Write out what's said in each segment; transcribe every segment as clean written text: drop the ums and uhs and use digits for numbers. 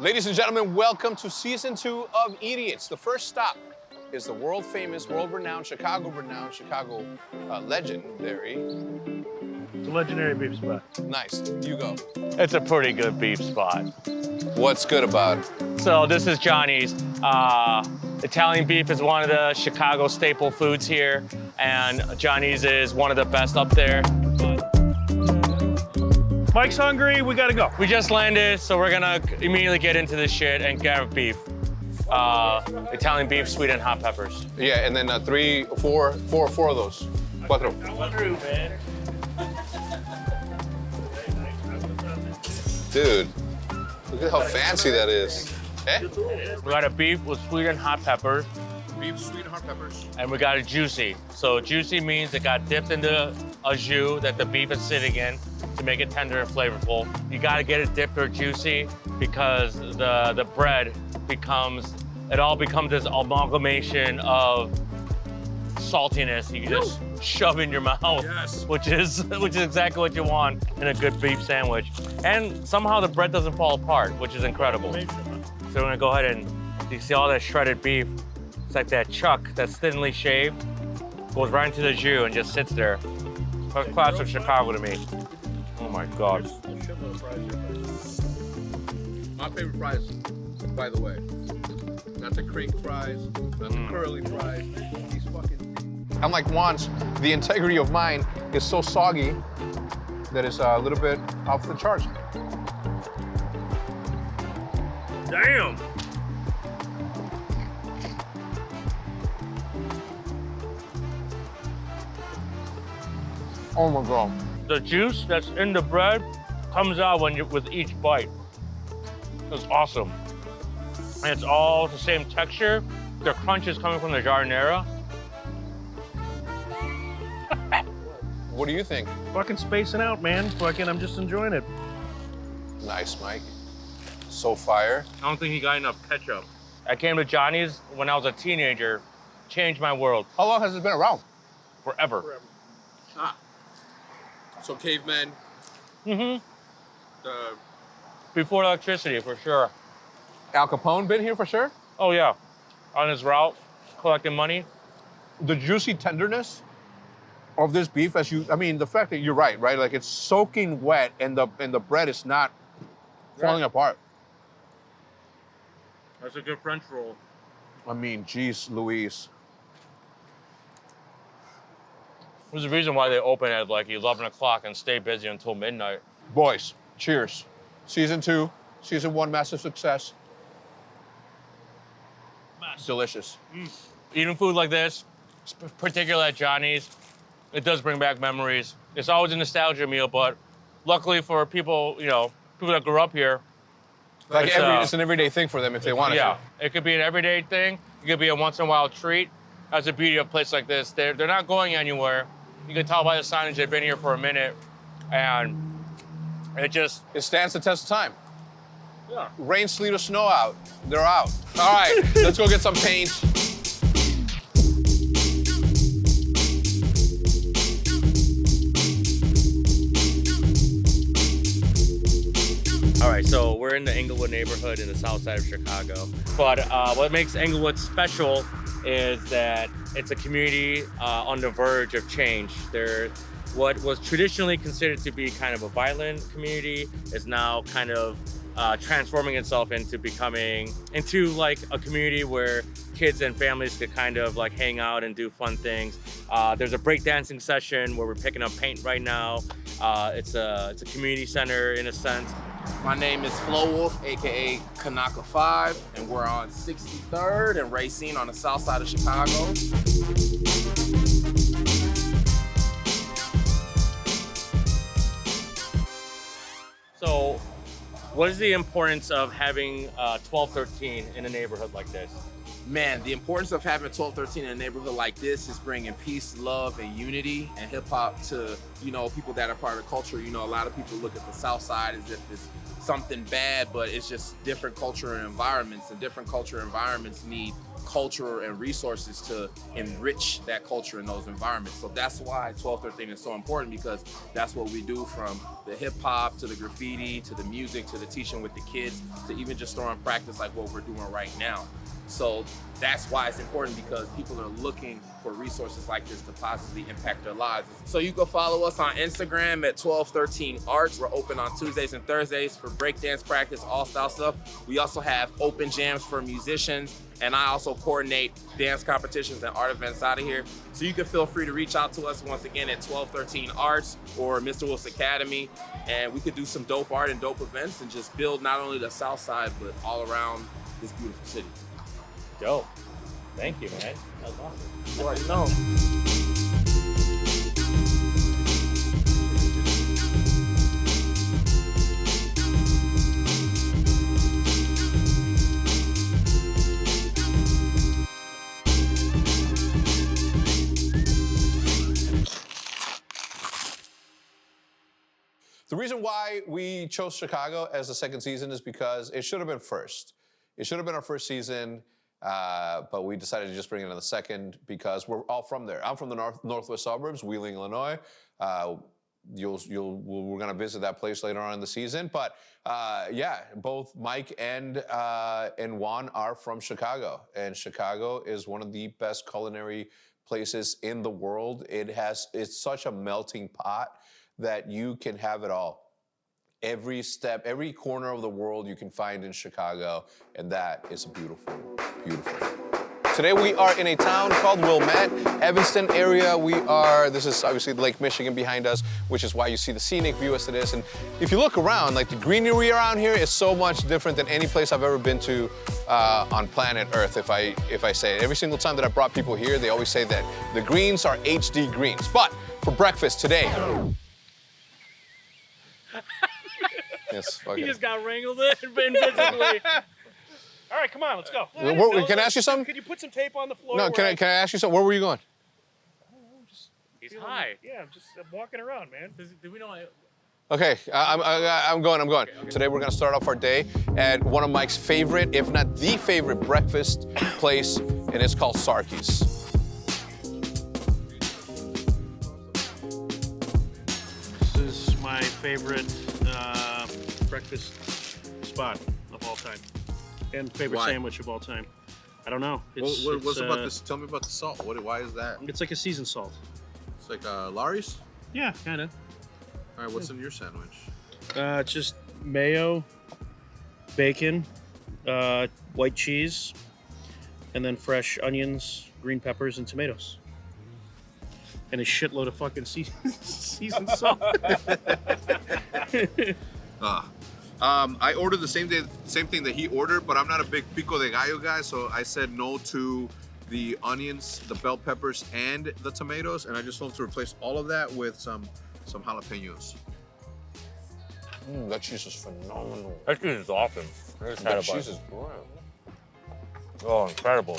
Ladies and gentlemen, welcome to season 2 of Eatiots. The first stop is the world-famous, world-renowned, Chicago legendary. It's a legendary beef spot. Nice, you go. It's a pretty good beef spot. What's good about it? So this is Johnny's. Italian beef is one of the Chicago staple foods here, and Johnny's is one of the best up there. Mike's hungry, we gotta go. We just landed, so we're gonna immediately get into this shit and grab beef. Italian beef, sweet and hot peppers. Yeah, and then four of those. Cuatro. Dude, look at how fancy that is. Eh? We got a beef with sweet and hot peppers. Beef, sweet and hot peppers. And we got a juicy. So juicy means it got dipped into a jus that the beef is sitting in to make it tender and flavorful. You gotta get it dipped or juicy because the bread all becomes this amalgamation of saltiness you can just shove in your mouth, Yes. which is exactly what you want in a good beef sandwich. And somehow the bread doesn't fall apart, which is incredible. So we're gonna go ahead and, you see all that shredded beef. It's like that chuck that's thinly shaved, goes right into the jus and just sits there. That's classic Chicago to me. Oh my God. My favorite fries, by the way. Not the crink fries, not the curly fries. These fucking. Unlike Juan's, the integrity of mine is so soggy that it's a little bit off the charts. Damn. Oh my God. The juice that's in the bread comes out with each bite. It's awesome. And it's all the same texture. The crunch is coming from the jardinera. What do you think? Fucking spacing out, man. I'm just enjoying it. Nice, Mike. So fire. I don't think he got enough ketchup. I came to Johnny's when I was a teenager, changed my world How long has it been around? forever. Ah. So cavemen. Mm-hmm. Before electricity, for sure. Al Capone been here for sure? Oh yeah, on his route, collecting money. The juicy tenderness of this beef, the fact that you're right? Like it's soaking wet and the bread is not falling apart. That's a good French roll. Geez Louise. There's a reason why they open at like 11 o'clock and stay busy until midnight. Boys, cheers. Season 2, season 1, massive success. Delicious. Eating food like this, particularly at Johnny's, it does bring back memories. It's always a nostalgia meal, but luckily for people, people that grew up here, Like it's an everyday thing for them if they want it. Yeah, it could be an everyday thing. It could be a once in a while treat. That's the beauty of a place like this. They're not going anywhere. You can tell by the signage they've been here for a minute, and it stands the test of time. Yeah. Rain, sleet, or snow out, they're out. All right, let's go get some paint. All right, so we're in the Englewood neighborhood in the south side of Chicago. But what makes Englewood special is that it's a community on the verge of change. What was traditionally considered to be kind of a violent community is now kind of transforming itself into like a community where kids and families could kind of like hang out and do fun things. There's a breakdancing session where we're picking up paint right now. It's a community center in a sense. My name is Flo Wolf, aka Kanaka 5, and we're on 63rd and Racine on the south side of Chicago. So, what is the importance of having 1213 in a neighborhood like this? Man, the importance of having 1213 in a neighborhood like this is bringing peace, love, and unity and hip hop to, people that are part of the culture. A lot of people look at the South Side as if it's something bad, but it's just different culture and environments, and different culture environments need culture and resources to enrich that culture in those environments. So that's why 1213 is so important, because that's what we do, from the hip hop to the graffiti to the music to the teaching with the kids to even just throwing practice like what we're doing right now. So that's why it's important, because people are looking for resources like this to positively impact their lives. So you can follow us on Instagram at 1213 Arts. We're open on Tuesdays and Thursdays for breakdance practice, all style stuff. We also have open jams for musicians, and I also coordinate dance competitions and art events out of here. So you can feel free to reach out to us once again at 1213 Arts or Mr. Wolf's Academy, and we could do some dope art and dope events and just build not only the South Side, but all around this beautiful city. Dope. Thank you, man. That was awesome. You already know. The reason why we chose Chicago as the second season is because it should have been first. It should have been our first season, but we decided to just bring it in the second because we're all from there. I'm from the northwest suburbs, Wheeling, Illinois. We're gonna visit that place later on in the season. But yeah, both Mike and Juan are from Chicago, and Chicago is one of the best culinary places in the world. It's such a melting pot that you can have it all. Every step, every corner of the world you can find in Chicago, and that is beautiful, beautiful. Today we are in a town called Wilmette, Evanston area. This is obviously Lake Michigan behind us, which is why you see the scenic view as it is. And if you look around, like the greenery around here is so much different than any place I've ever been to on planet Earth, if I say it. Every single time that I brought people here, they always say that the greens are HD greens. But for breakfast today, yes, He just got wrangled in invisibly. All right, come on, let's go. Can I ask you something? Could you put some tape on the floor? No, can I ask you something? Where were you going? He's high. Yeah, I'm walking around, man. Do we know? Okay, I'm going. Okay. Today we're gonna start off our day at one of Mike's favorite, if not the favorite, breakfast place, and it's called Sarky's. This is my favorite breakfast spot of all time, and favorite Why? sandwich of all time. I don't know. What's about this? Tell me about the salt. Why is that? It's like a seasoned salt. It's like Larry's? Yeah, kind of. All right, what's in your sandwich? It's just mayo, bacon, white cheese, and then fresh onions, green peppers, and tomatoes. And a shitload of fucking seasoned salt. I ordered the same thing that he ordered, but I'm not a big pico de gallo guy, so I said no to the onions, the bell peppers, and the tomatoes, and I just want to replace all of that with some jalapenos. That cheese is phenomenal. That cheese is awesome. That cheese is great. Oh, incredible.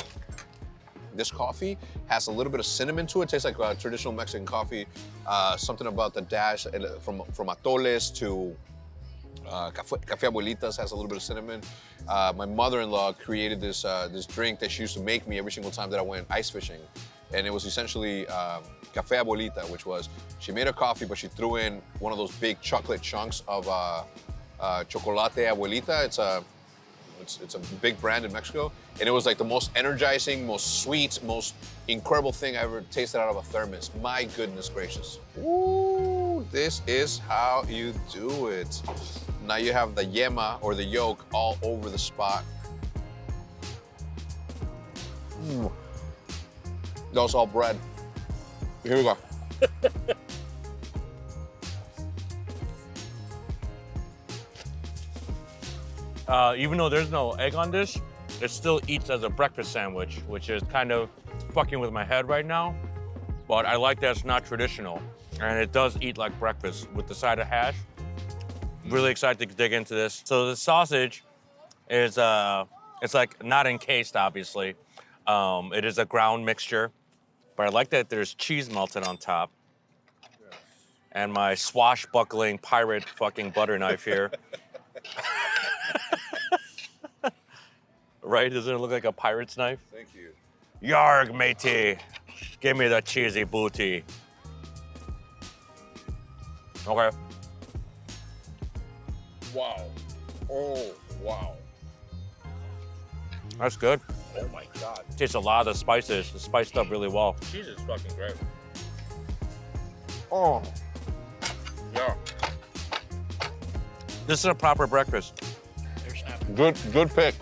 This coffee has a little bit of cinnamon to it. Tastes like traditional Mexican coffee. Something about the dash from atoles to Café Abuelitas has a little bit of cinnamon. My mother-in-law created this drink that she used to make me every single time that I went ice fishing. And it was essentially Café Abuelita, which was, she made a coffee, but she threw in one of those big chocolate chunks of Chocolate Abuelita. It's a big brand in Mexico. And it was like the most energizing, most sweet, most incredible thing I ever tasted out of a thermos. My goodness gracious. Ooh, this is how you do it. Now you have the yema, or the yolk, all over the spot. That was all bread. Here we go. Even though there's no egg on this, it still eats as a breakfast sandwich, which is kind of fucking with my head right now. But I like that it's not traditional, and it does eat like breakfast with the side of hash. Really excited to dig into this. So the sausage is, it's like not encased, obviously. It is a ground mixture, but I like that there's cheese melted on top. And my swashbuckling pirate fucking butter knife here Right? Doesn't it look like a pirate's knife? Thank you. Yarg, matey. Give me the cheesy booty. Okay. Wow. Oh, wow. That's good. Oh my God. Tastes a lot of the spices. It's spiced up really well. Cheese is fucking great. Oh. Yeah. This is a proper breakfast. Good pick.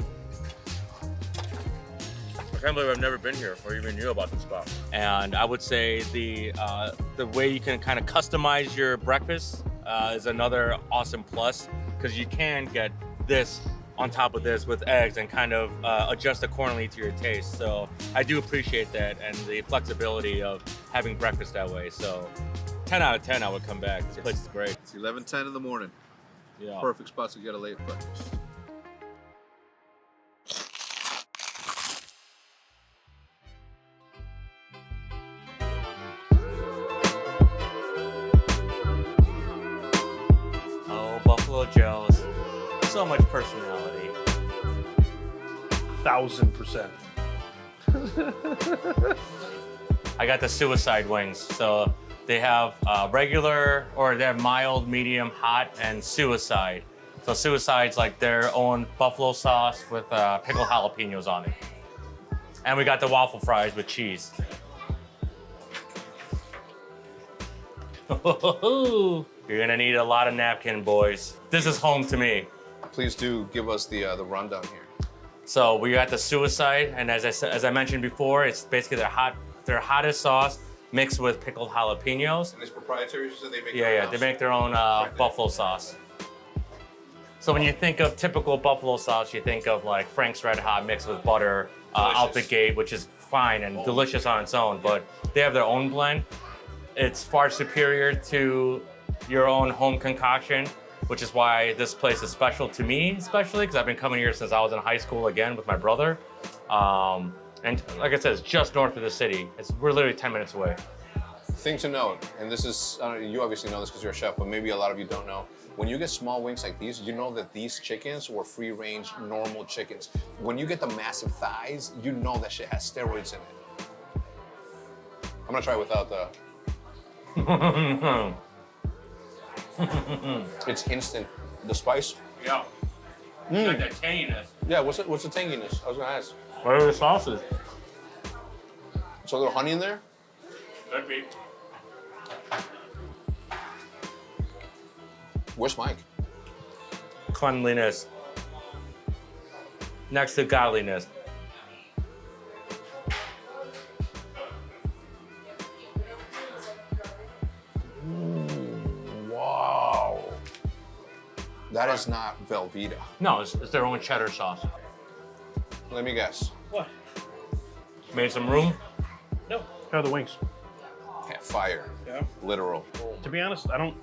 I can't believe I've never been here or even knew about this spot. And I would say the way you can kind of customize your breakfast is another awesome plus, because you can get this on top of this with eggs and kind of adjust accordingly to your taste. So I do appreciate that and the flexibility of having breakfast that way. So 10 out of 10, I would come back. This place is great. It's 11:10 in the morning. Yeah. Perfect spot to get a late breakfast. Oh, Buffalo Joe's. So much personality. 1000%. I got the suicide wings. So they have regular, or they have mild, medium, hot, and suicide. So suicide's like their own buffalo sauce with pickled jalapenos on it. And we got the waffle fries with cheese. You're gonna need a lot of napkin, boys. This is home to me. Please do give us the rundown here. So we got the suicide, and as I mentioned before, it's basically their hottest sauce mixed with pickled jalapenos. And it's proprietary, so they make Yeah, they make their own buffalo sauce. So when you think of typical buffalo sauce, you think of like Frank's Red Hot mixed with butter out the gate, which is fine and delicious on its own, but they have their own blend. It's far superior to your own home concoction, which is why this place is special to me, especially because I've been coming here since I was in high school again with my brother. And like I said, it's just north of the city. We're literally 10 minutes away. Thing to note, and this is, you obviously know this because you're a chef, but maybe a lot of you don't know. When you get small wings like these, you know that these chickens were free-range, normal chickens. When you get the massive thighs, you know that shit has steroids in it. I'm gonna try without the... It's instant. The spice? Yeah. Like that tanginess. Yeah, what's the tanginess? I was gonna ask. What are the sauces? So a little honey in there? Could be. Where's Mike? Cleanliness. Next to godliness. Wow. That is not Velveeta. No, it's their own cheddar sauce. Let me guess. What? Made some room. No. How are the wings? Yeah, fire. Yeah. Literal. To be honest, I don't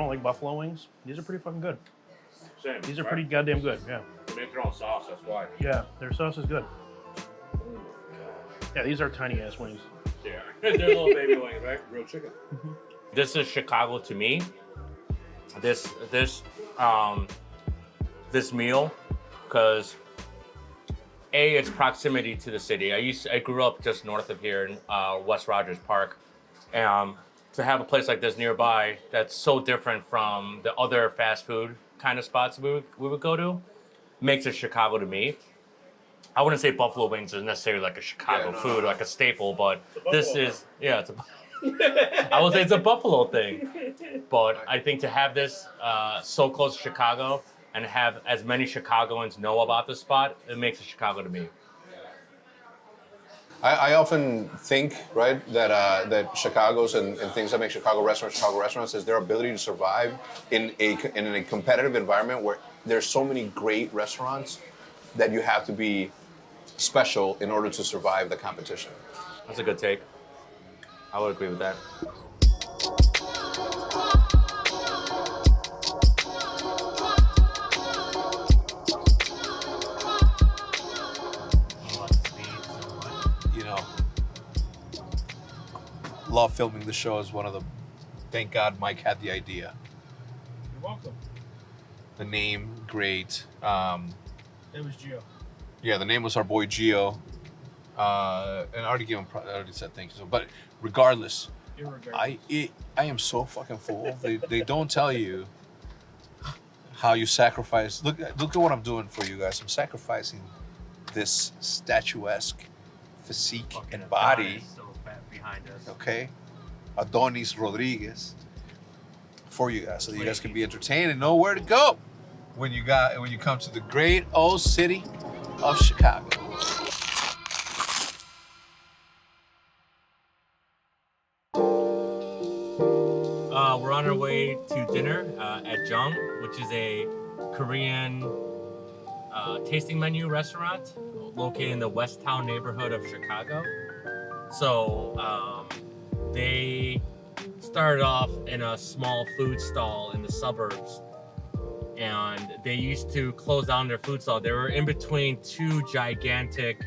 like buffalo wings. These are pretty fucking good. Same. These are pretty goddamn good. Yeah. They make their own sauce, that's why. Yeah, their sauce is good. Yeah, these are tiny ass wings. Yeah. They're little baby wings, right? Real chicken. This is Chicago to me. This meal, because it's proximity to the city. I grew up just north of here in West Rogers Park, and to have a place like this nearby that's so different from the other fast food kind of spots we would go to makes it Chicago to me. I wouldn't say buffalo wings is necessarily like a Chicago food, like a staple, but this is, it's a I would say it's a Buffalo thing, but I think to have this so close to Chicago and have as many Chicagoans know about the spot, it makes it Chicago to me. I often think, right, that Chicago's and things that make Chicago restaurants is their ability to survive in a competitive environment where there's so many great restaurants that you have to be special in order to survive the competition. That's a good take. I would agree with that. Love filming the show is one of them. Thank God Mike had the idea. You're welcome. The name, great. It was Gio. Yeah, the name was our boy Gio. And I already gave him. I already said thank you. So, but regardless, I am so fucking full. They don't tell you how you sacrifice. Look at what I'm doing for you guys. I'm sacrificing this statuesque physique Fucking and body. Adonis so fat behind us. Okay, Adonis Rodriguez for you guys, so that you guys can be entertained and know where to go when you come to the great old city of Chicago. We're on our way to dinner at Jung, which is a Korean tasting menu restaurant located in the West Town neighborhood of Chicago. So they started off in a small food stall in the suburbs, and they used to close down their food stall. They were in between two gigantic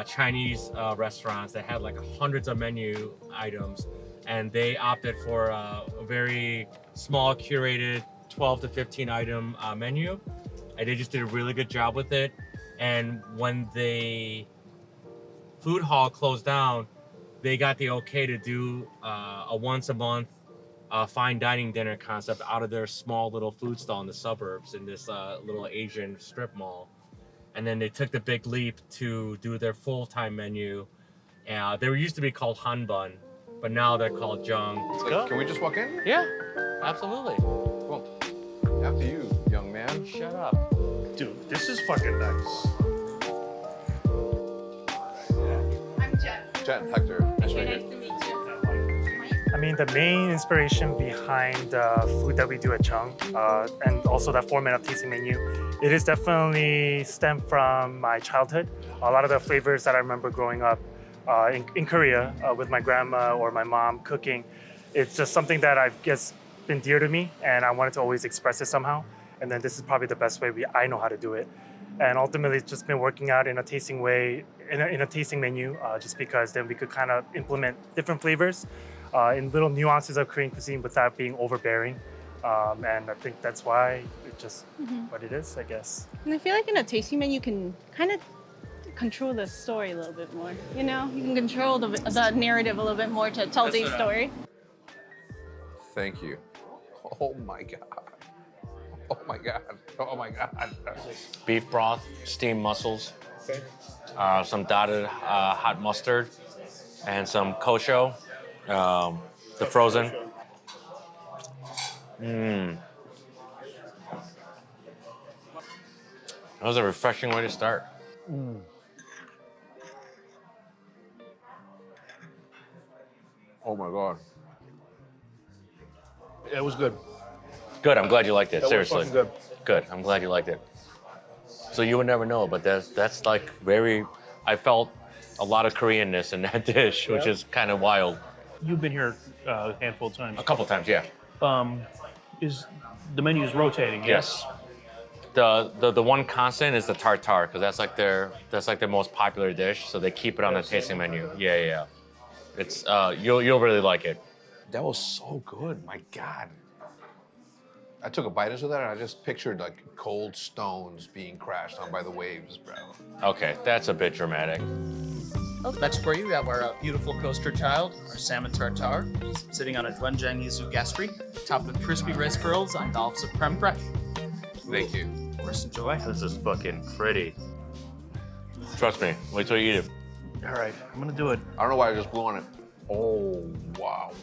Chinese restaurants that had like hundreds of menu items, and they opted for a very small curated 12 to 15 item menu, and they just did a really good job with it. And when the food hall closed down, they got the okay to do a once a month fine dining dinner concept out of their small little food stall in the suburbs in this little Asian strip mall. And then they took the big leap to do their full-time menu. They were used to be called Hanbun, but now they're called Jung. Can we just walk in? Yeah, absolutely. Well, after you, young man. Shut up. Dude, this is fucking nice. I'm Jess. Jen, Hector. Nice to meet Nice you. to meet you. I mean, the main inspiration behind food that we do at Chung, and also that format of tasting menu, it is definitely stemmed from my childhood. A lot of the flavors that I remember growing up in Korea with my grandma or my mom cooking, it's just something that I guess been dear to me, and I wanted to always express it somehow. And then this is probably the best way I know how to do it. And ultimately, it's just been working out in a tasting way, in a tasting menu, just because then we could kind of implement different flavors in little nuances of Korean cuisine without being overbearing. And I think that's why it's just what it is, I guess. And I feel like in a tasting menu, you can kind of control the story a little bit more. You know, you can control the narrative a little bit more to tell the story. Thank you. Oh my God. Oh my God. Oh my God. Beef broth, steamed mussels, some dotted hot mustard, and some kosho, the frozen. That was a refreshing way to start. Oh my God. It was good. Good, I'm glad you liked it, That was seriously. fucking good. Good, I'm glad you liked it. So you would never know, but that's like very, I felt a lot of Koreanness in that dish, which is kind of wild. You've been here a handful of times. A couple times, yeah. Is the menu is rotating? Yes. The one constant is the tartare, because that's like their most popular dish, so they keep it on the tasting menu. Yeah. It's you'll really like it. That was so good. My God. I took a bite into that and I just pictured like cold stones being crashed on by the waves, bro. Okay, that's a bit dramatic. Next for you, we have our beautiful coaster child, our salmon tartare, sitting on a doenjang yuzu gastrique, topped with crispy rice pearls on dollops of creme fraiche. Thank you. Of course, enjoy. This is fucking pretty. Trust me, wait till you eat it. All right, I'm gonna do it. I don't know why I just blew on it. Oh, wow.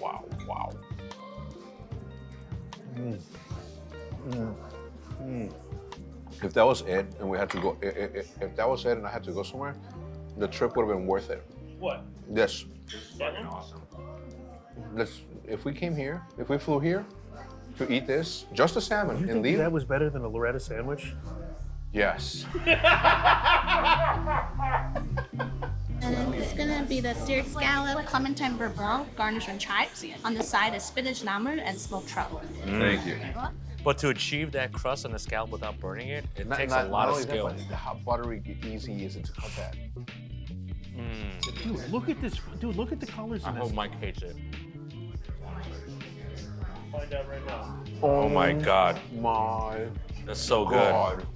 If that was it and we had to go, if that was it and I had to go somewhere, the trip would have been worth it. What? This. Fucking awesome. If we came here, if we flew here to eat this, just the salmon, You and think leave. that was better than a Loretta sandwich? Yes. And it's gonna be the seared scallop, clementine bourbon, garnished with chives. On the side is spinach namu and smoked truffle. Thank you. But to achieve that crust on the scalp without burning it, it takes a lot of only that, skill. but how buttery easy is it to cut that? Dude, look at this. Dude, look at the colors I in hope this. Mike hates it. Find out right now. Oh my God. My That's so good. God.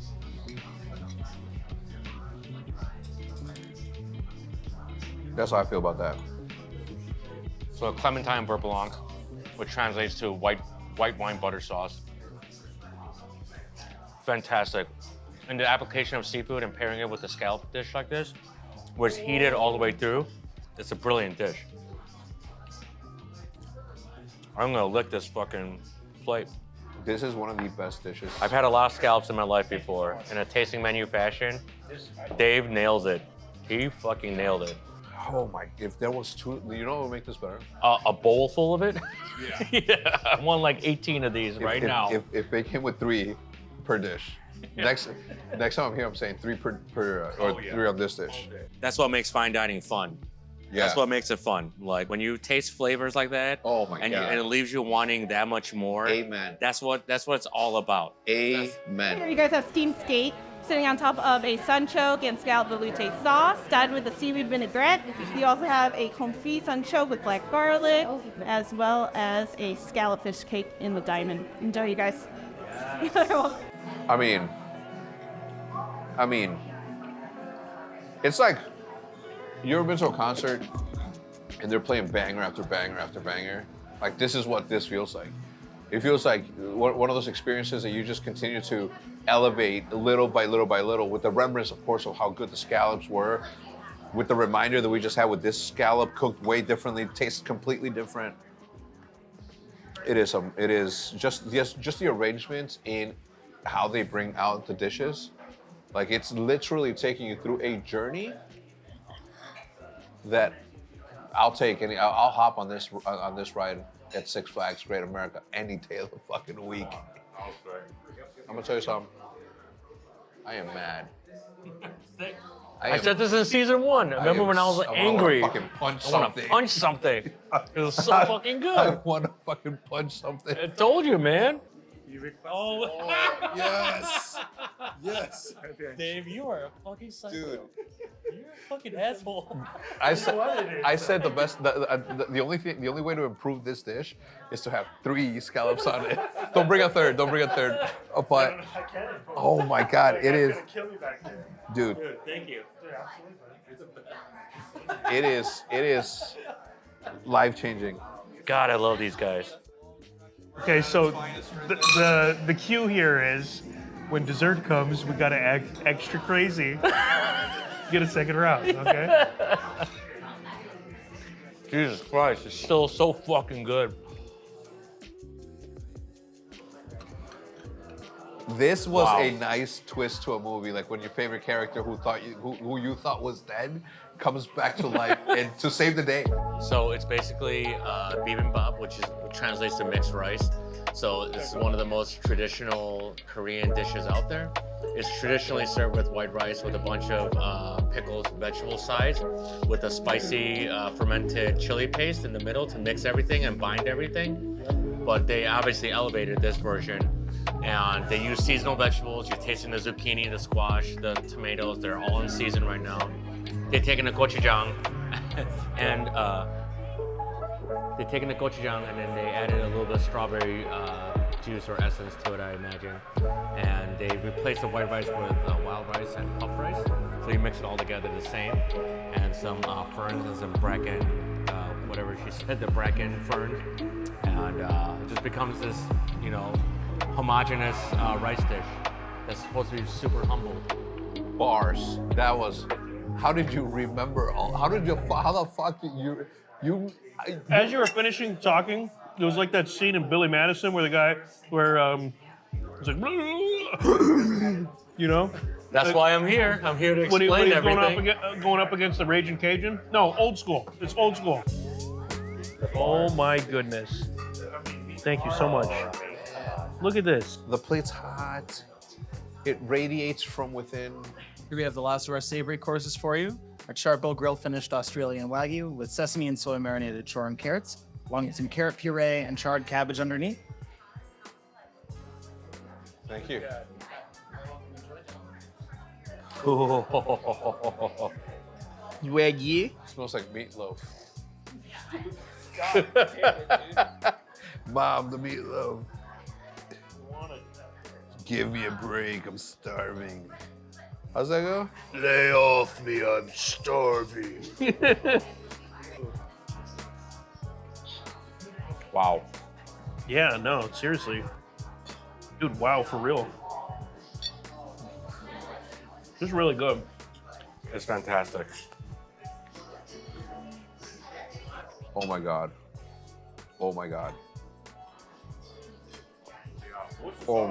That's how I feel about that. So a Clementine beurre blanc, which translates to white wine butter sauce. Fantastic. And the application of seafood and pairing it with a scallop dish like this, where it's heated all the way through, it's a brilliant dish. I'm gonna lick this fucking plate. This is one of the best dishes. I've had a lot of scallops in my life before. In a tasting menu fashion, Dave nails it. He fucking nailed it. Oh my, if there was two, you know what would make this better? A bowl full of it? Yeah. Yeah, I want like 18 of these right now. If they came with 3 per dish. Next time I'm here, I'm saying 3 per or 3 on this dish. That's what makes fine dining fun. Yeah. That's what makes it fun. Like when you taste flavors like that, Oh my and, God. and it leaves you wanting that much more. Amen. That's what it's all about. Here Amen. you guys have steamed steak sitting on top of a sunchoke and scallop velouté sauce, started with the seaweed vinaigrette. You also have a confit sunchoke with black garlic, as well as a scallop fish cake in the diamond. Enjoy, you guys. I mean, it's like, you ever been to a concert and they're playing banger after banger after banger? Like, this is what this feels like. It feels like one of those experiences that you just continue to elevate little by little by little, with the remembrance, of course, of how good the scallops were, with the reminder that we just had with this scallop cooked way differently, tastes completely different. It is just the arrangements in how they bring out the dishes. Like, it's literally taking you through a journey that I'll take, and I'll hop on this ride at Six Flags Great America any day of the fucking week. I'm gonna tell you something. I am mad. I said this in season 1. Remember when I was angry? I wanna fucking punch I want something. to punch something. It was so fucking I good. want to fucking punch something. I told you, man. Yes. Yes. Dave, you are a fucking psycho. Dude. You're a fucking asshole. I said the best. The only way to improve this dish is to have 3 scallops on it. Don't bring a third. But oh my God, it is, dude. Thank you. It is life changing. God, I love these guys. Okay, so the cue here is when dessert comes, we gotta act extra crazy. Get a second round, okay? Jesus Christ, it's still so fucking good. This was Wow. a nice twist to a movie, like when your favorite character who you thought was dead comes back to life and to save the day. So it's basically bibimbap, which translates to mixed rice. So it's one of the most traditional Korean dishes out there. It's traditionally served with white rice with a bunch of pickled vegetable sides with a spicy fermented chili paste in the middle to mix everything and bind everything. But they obviously elevated this version, and they use seasonal vegetables. You're tasting the zucchini, the squash, the tomatoes. They're all in season right now. They've taken the gochujang and then they added a little bit of strawberry juice or essence to it, I imagine. And they replaced the white rice with wild rice and puff rice. So you mix it all together the same. And some ferns and some bracken, whatever she said, the bracken ferns. And it just becomes this, homogeneous rice dish that's supposed to be super humble. Bars. That was. How did you remember all? How the fuck did you? As you were finishing talking, it was like that scene in Billy Madison where it's like, That's why I'm here. I'm here to when explain he's everything. going up against the Raging Cajun. No, old school. It's old school. Oh my goodness. Thank you so much. Look at this. The plate's hot. It radiates from within. Here we have the last of our savory courses for you. Our charcoal grill finished Australian Wagyu with sesame and soy marinated chor and carrots, along with some carrot puree and charred cabbage underneath. Thank you. Wagyu. Smells like meatloaf. Mom, the meatloaf. Give me a break, I'm starving. How's that go? Lay off me, I'm starving. Wow. Yeah, no, seriously. Dude, wow, for real. This is really good. It's fantastic. Oh my God. Oh my God. Oh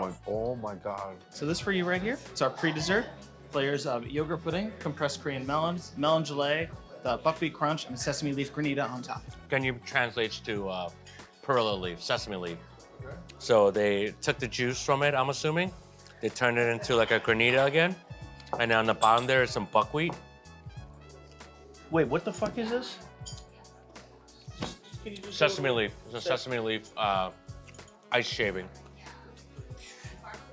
my God. So this for you right here. It's our pre-dessert. Layers of yogurt pudding, compressed Korean melons, melon gelée, the buckwheat crunch, and sesame leaf granita on top. Can you translate to perilla leaf, sesame leaf? Okay. So they took the juice from it, I'm assuming. They turned it into like a granita again. And on the bottom there is some buckwheat. Wait, what the fuck is this? Sesame leaf. It's a sesame leaf ice shaving.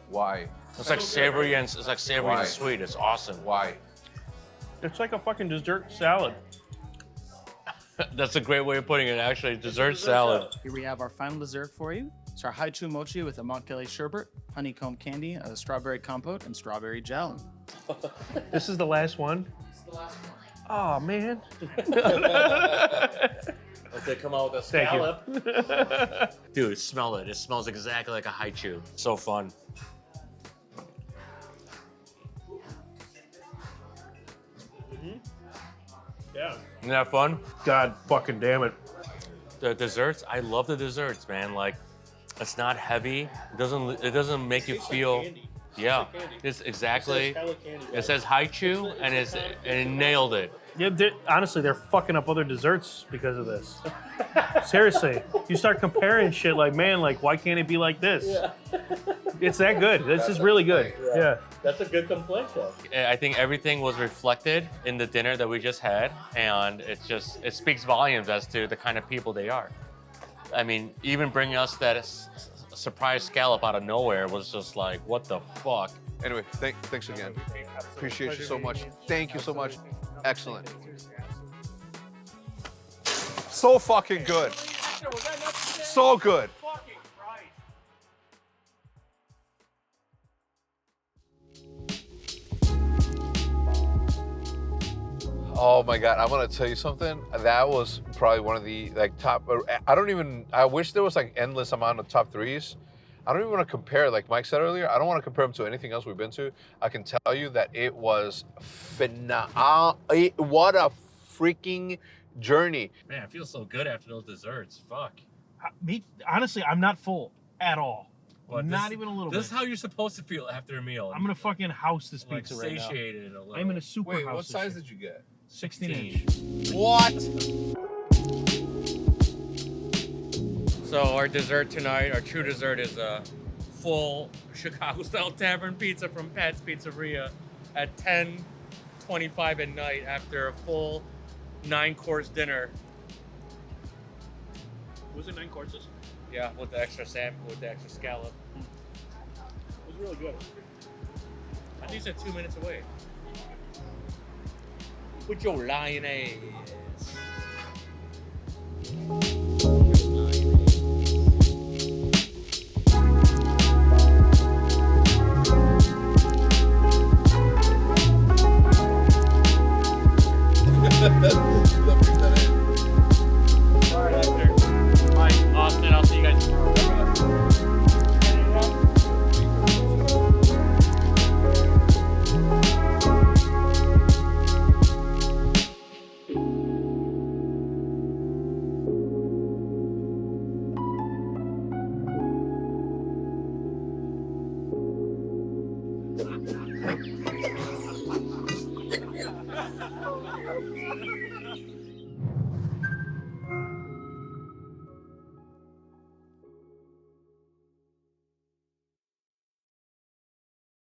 Why? It's like savory and sweet. It's awesome. Why? It's like a fucking dessert salad. That's a great way of putting it, actually. Dessert salad. Here we have our final dessert for you. It's our haichu mochi with a mokkele sherbet, honeycomb candy, a strawberry compote, and strawberry gel. This is the last one? This is the last one. Oh, man. They come out with a Thank you. scallop. Dude, smell it. It smells exactly like a haichu. So fun. Yeah. Isn't that fun? God fucking damn it. The desserts, I love the desserts, man. Like, it's not heavy. It doesn't make you feel. Yeah, it's exactly. It says haichu, and it nailed it. Yeah, honestly, they're fucking up other desserts because of this. Seriously, you start comparing shit like, man, like, why can't it be like this? Yeah. It's that good. This is really good. Yeah. That's a good complaint, though. I think everything was reflected in the dinner that we just had, and it speaks volumes as to the kind of people they are. I mean, even bringing us that surprise scallop out of nowhere was just like, what the fuck? Anyway, thanks again. Appreciate you so much. Thank you so much. Excellent. So fucking good. So good. Oh my God, I'm gonna tell you something. That was probably one of the top, I wish there was like endless amount of top threes. I don't even want to compare, like Mike said earlier, I don't want to compare them to anything else we've been to. I can tell you that it was phenomenal. What a freaking journey. Man, I feel so good after those desserts. Fuck. Me, honestly, I'm not full at all. What, not even a little bit. This is how you're supposed to feel after a meal. I'm gonna fucking house this like pizza right now. satiated a little. I'm in a super Wait, house. what size did you get? 16-inch. What? So our dessert tonight, our true dessert, is a full Chicago-style tavern pizza from Pat's Pizzeria at 10:25 at night after a full 9-course dinner. Was it 9 courses? Yeah, with the extra salmon, with the extra scallop. It was really good. I think it's 2 minutes away. With your lying ass. Mike, Austin, I'll see you guys tomorrow.